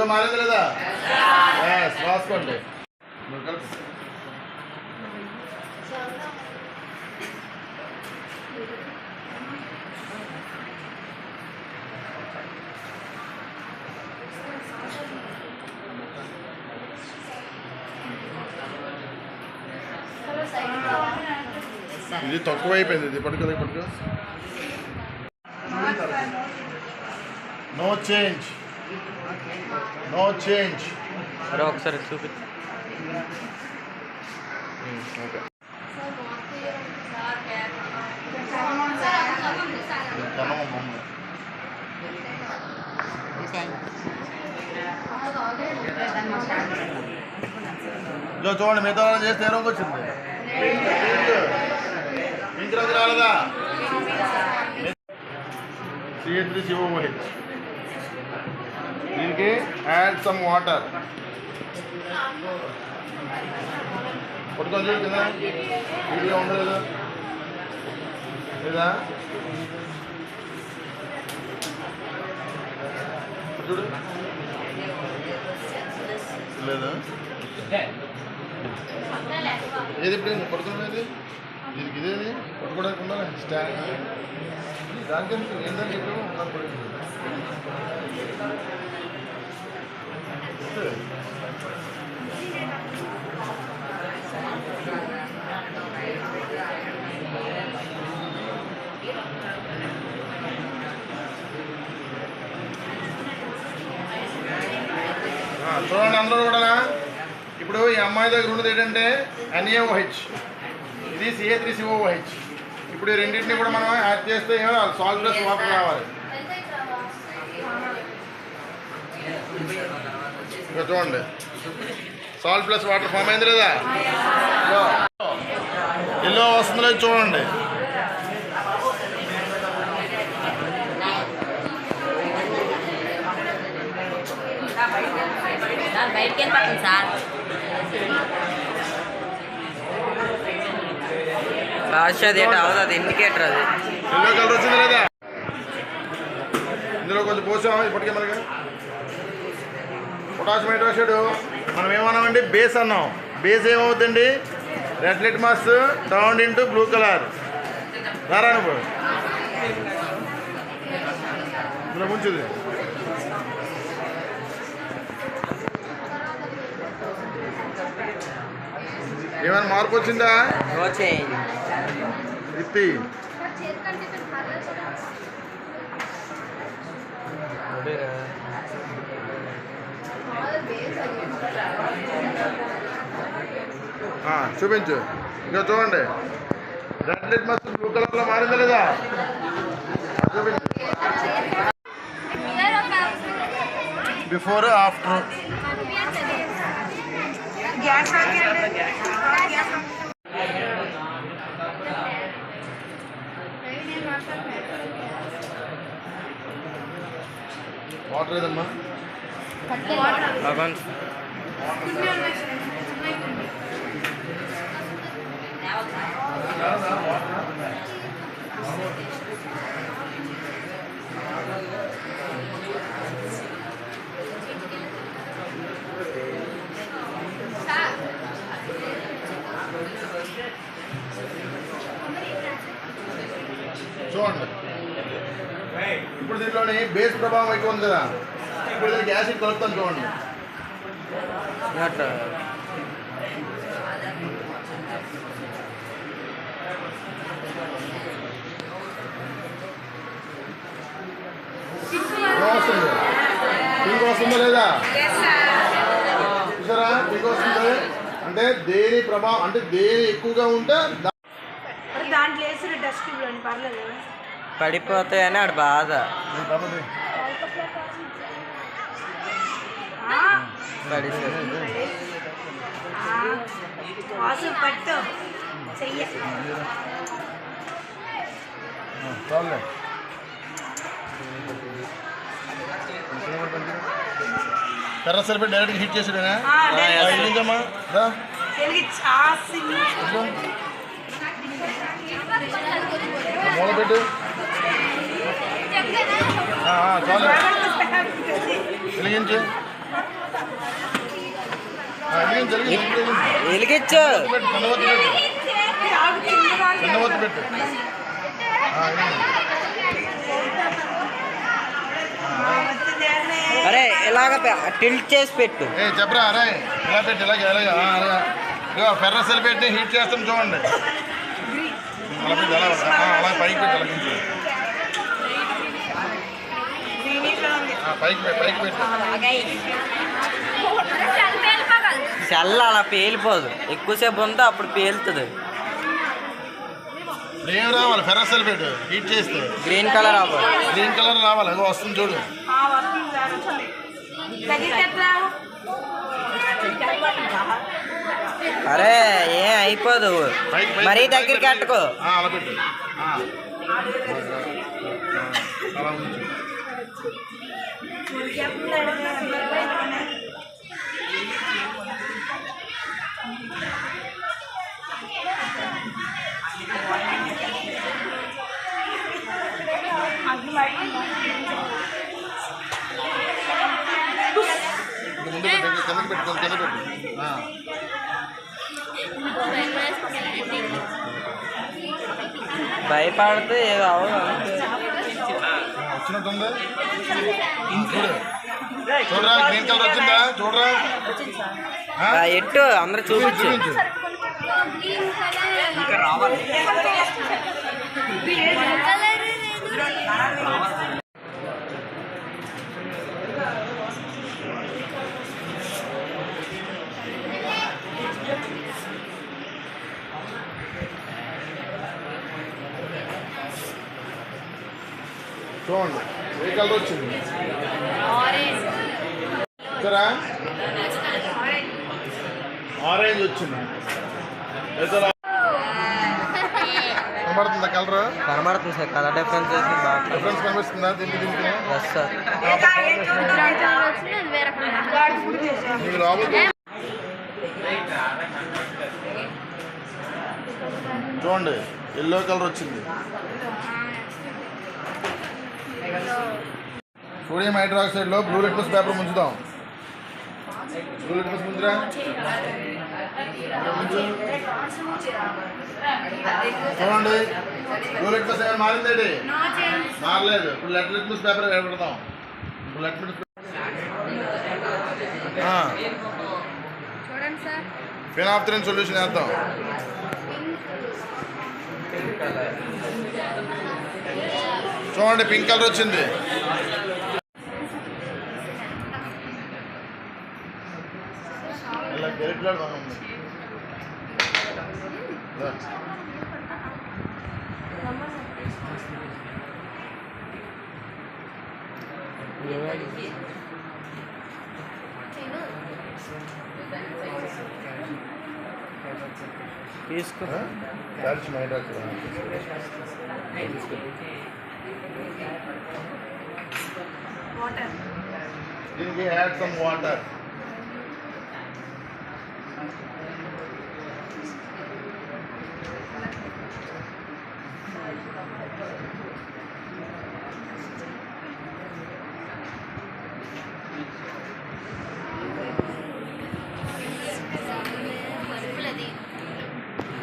బ్లూగా మారింది లేదా? రాసుకోండి. ఇది తక్కువ అయిపోయింది. ఇది పట్టుకో పట్టుకో. No change, no change. అరే ఒకసారి చూపి. ఓకే. ఇదో చూడండి, మిగతా వాళ్ళని చేస్తే ఏ రంగు వచ్చింది? పింక్ రంగు రాలేదా? CH3COOH. దీనికి యాడ్ సమ్ వాటర్. పట్టుకొని చూడు కింద వీడియో ఉందా లేదా? లేదా చూడు లేదా? ఏది ఇప్పుడు పడుతున్నది? దీనికి ఇదేది పట్టుకోవడానికి ఉండాలి స్టాండ్. దానికి ఏంటని చెప్పాము. చూడండి అందరూ కూడా. ఇప్పుడు ఈ అమ్మాయి దగ్గర ఉన్నది ఏంటంటే NaOH, ఇది CH3COOH. ఇప్పుడు ఈ రెండింటిని కూడా మనం యాడ్ చేస్తే సాల్ట్ ప్లస్ వాటర్ రావాలి. ఇంకా చూడండి, సాల్ట్ ప్లస్ వాటర్ ఫామ్ అయింది లేదా? ఎల్లో వస్తుంది లేదు చూడండి. అవుతుంది ఇండికేటర్. అది ఎల్లో కలర్ వచ్చింది లేదా? ఇందులో కొంచెం పోసాము ఇప్పటికే. మనకి పొటాషియం హైడ్రాక్సైడ్ మనం ఏమన్నామండి? బేస్ అన్నాం. బేస్ ఏమవుతుందండి? Red litmus turned into blue colour. రారా నువ్వు ఇందులో ముంచుది. ఏమైనా మార్పు వచ్చిందా? ఇప్పి చూపించు. ఇంకా చూడండి, రెడ్ లిట్మస్ బ్లూ కలర్లో మారిందా లేదా? చూపించు. Before after. వాటర్ ఏదమ్మా? చూడండి, ఇప్పుడు దీంట్లోని బేస్ ప్రభావం ఎక్కువ ఉంది కదా. ఇప్పుడు దీనికి యాసిడ్ కలుపుతాను చూడండి. పింక్ వస్తుందా లేదా? చూసారా పింక్ వస్తుంది అంటే దేని ప్రభావం, అంటే దేని ఎక్కువగా ఉంటే పడిపోతాయని ఆడ బాధ. కర్ర సరిపోయి డైరెక్ట్గా హిట్ చేసాడేనా? వెళ్ళిందమ్మా మూల పెట్టు. చాలు వెలిగించు. వెలిగించు వెలిగించు. చిన్నవద్దు పెట్టు. అరే ఇలాగ టిల్ట్ చేసి పెట్టు. చెప్పరా అరే ఇలా పెట్టి ఇలాగా ఫెర్రసెల్ పెట్టి హీట్ చేస్తాం చూడండి. అలా పెట్టి అలా పైకి పెట్టి వెలిగించు. పైకి పెట్టు. సెల్ అలా పేలిపోదు, ఎక్కువసేపు ఉంటే అప్పుడు పేలుతుంది. ఏం రావాలి ఫెర్రసెల్ పెట్టు హీట్ చేస్తే గ్రీన్ కలర్ అవ్వాలి. గ్రీన్ కలర్ రావాలి. అగో వస్తుంది చూడు. అరే ఏం అయిపోదు, మరీ దగ్గరికి కట్టుకో. అలా పెట్టు. అలా ఉంచు. ముందు పెట్టు, కిందకి పెట్టు, కింద పెట్టు. భయపడితే ఏదో అవ్వదు. వచ్చినట్టుంది చూడు. చూడరా గ్రీన్ కలర్ వచ్చిందా చూడరా. ఎట్టు అందరూ చూపించు. చూడండి ఏ కలర్ వచ్చింది చూరా. ఆరెంజ్ వచ్చింది. కనబడుతుందా కలర్? కనబడుతుంది సార్, కలర్ డిఫరెన్స్ డిఫరెన్స్ కనిపిస్తుందా దీనికి? Yes sir. మీకు లోపల చూడండి ఎల్లో కలర్ వచ్చింది. సోడియం హైడ్రాక్సైడ్లో బ్లూ లిట్మస్ పేపర్ ముంచుదాం. బ్లూ లిట్మస్ ముందురా. చూడండి బ్లూ లిట్మస్ ఏమైనా మారిందేంటి? మారలేదు. ఇప్పుడు లెడ్ లిట్మస్ పేపర్ పెడతాం. ఇప్పుడు లెడ్ లిట్మస్ ఫినాప్థలిన్ సొల్యూషన్ వేద్దాం. చూడండి పింక్ కలర్ వచ్చింది. తీసుకో. కాల్షియం హైడ్రాక్సైడ్ దీనికి యాడ్ సమ్ వాటర్.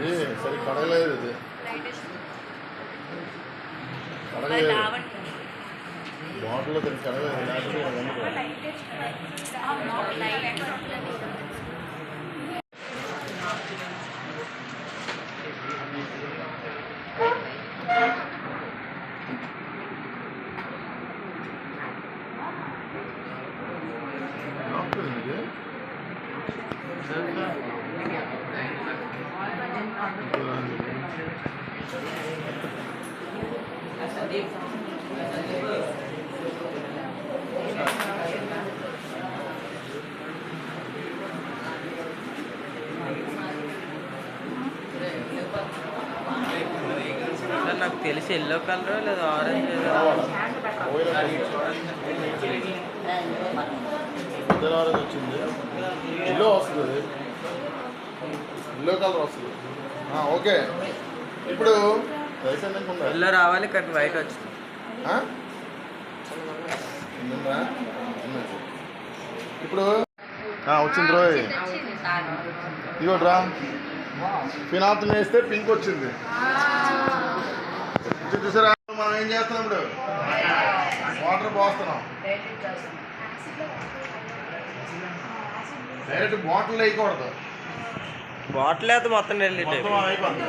ఇది సరి కడగలేదు. ఇది కడగలేదు. బాటిల్లో తిరిగి కడగలేదు. నాకు తెలిసి ఎల్లో కలర్ లేదా ఆరెంజ్ వచ్చింది. ఎల్లో వస్తుంది. ఎల్లో కలర్ వస్తుంది. ఓకే ఇప్పుడు ఎల్లో రావాలి, కానీ వైట్ వచ్చింది. ఇప్పుడు వచ్చింది రోయ్. ఇదిగోట్రా ఫినాప్తన్ వేస్తే పింక్ వచ్చింది. చూసారా మనం ఏం చేస్తున్నాం ఇప్పుడు? వాటర్ పోస్తున్నాం. డైరెక్ట్ బాటిల్ వేయకూడదు. బాటిల్ అయితే మొత్తం మొత్తం అయిపోతుంది.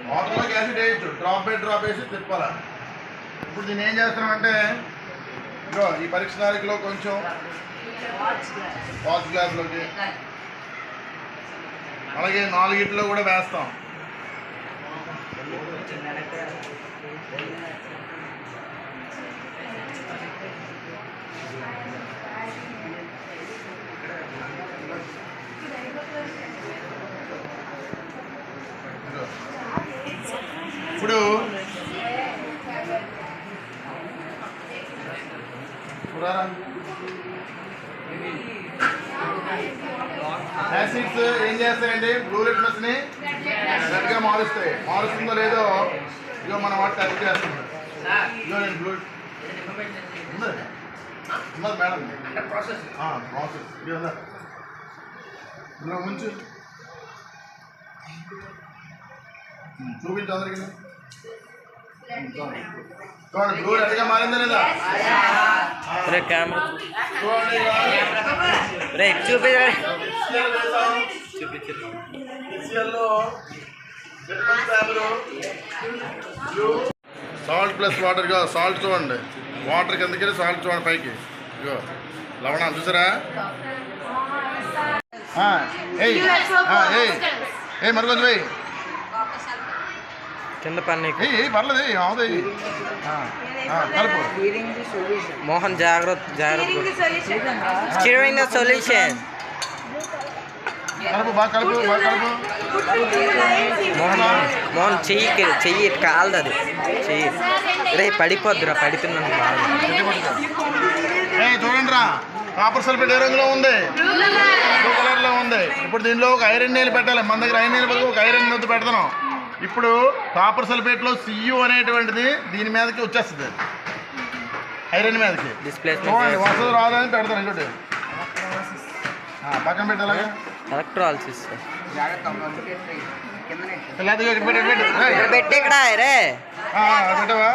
వాటర్లో యాసిడ్ వేయచ్చు. డ్రాప్ బై డ్రాప్ వేసి తిప్పాలి. ఇప్పుడు దీన్ని ఏం చేస్తున్నామంటే ఇగో ఈ పరీక్ష తారీఖులో కొంచెం వాచ్ గ్లాస్లోకి అలాగే 4 కూడా వేస్తాం. ఇప్పుడు యాసిడ్స్ ఏం చేస్తాయండి? బ్లూ లిట్మస్ని రెడ్గా మారుస్తుందో లేదో ఇగో మనం వాటి టెస్ట్ చేస్తుంది. ఇగో నేను బ్లూ ఉన్నది మేడం ప్రాసెస్ ఇదో ఇందులో ఉంచు చూపించు అందరికి. చూడండి బ్లూ రెడ్గా మారిందా లేదా? కెమెరా చూడండి సాల్ట్ ప్లస్ వాటర్. ఇగో సాల్ట్ చూడండి. వాటర్ కిందకి సాల్ట్ చూడండి పైకి. ఇగో లవణం చూసారా? ఏ మరి కొంచెం వెయ్యి కింద పని పర్లేదు అవుతాయి. కలుపు. మోహన్ జాగ్రత్త స్టీరింగ్ ద సొల్యూషన్. కలుపు బాగా కలుపు మోహన్ చెయ్యి కాలదు. అది చెయ్యి రే పడిపోద్దురా. పడిపోయింది బాగా. చూడండి రా కాపర్ సల్ఫేట్ ఏ రంగులో ఉంది? బ్లూ కలర్లో ఉంది. ఇప్పుడు దీనిలో ఒక ఐరన్ నీళ్ళు పెట్టాలి. మన దగ్గర ఐరన్ నీళ్ళు బదులు ఒక ఐరన్ వద్దు పెడతాం. ఇప్పుడు కాపర్ సల్ఫేట్లో Cu అనేటువంటిది దీని మీదకి వచ్చేస్తుంది. ఐరన్ మీదకి చూడండి వస్తుంది రాదా అని పెడతాను. ఇంకోటి పక్కన పెట్టాలి. ఎలక్ట్రాలిసిస్ లేకపోతే పెట్టి ఇక్కడ రే పెట్టవా?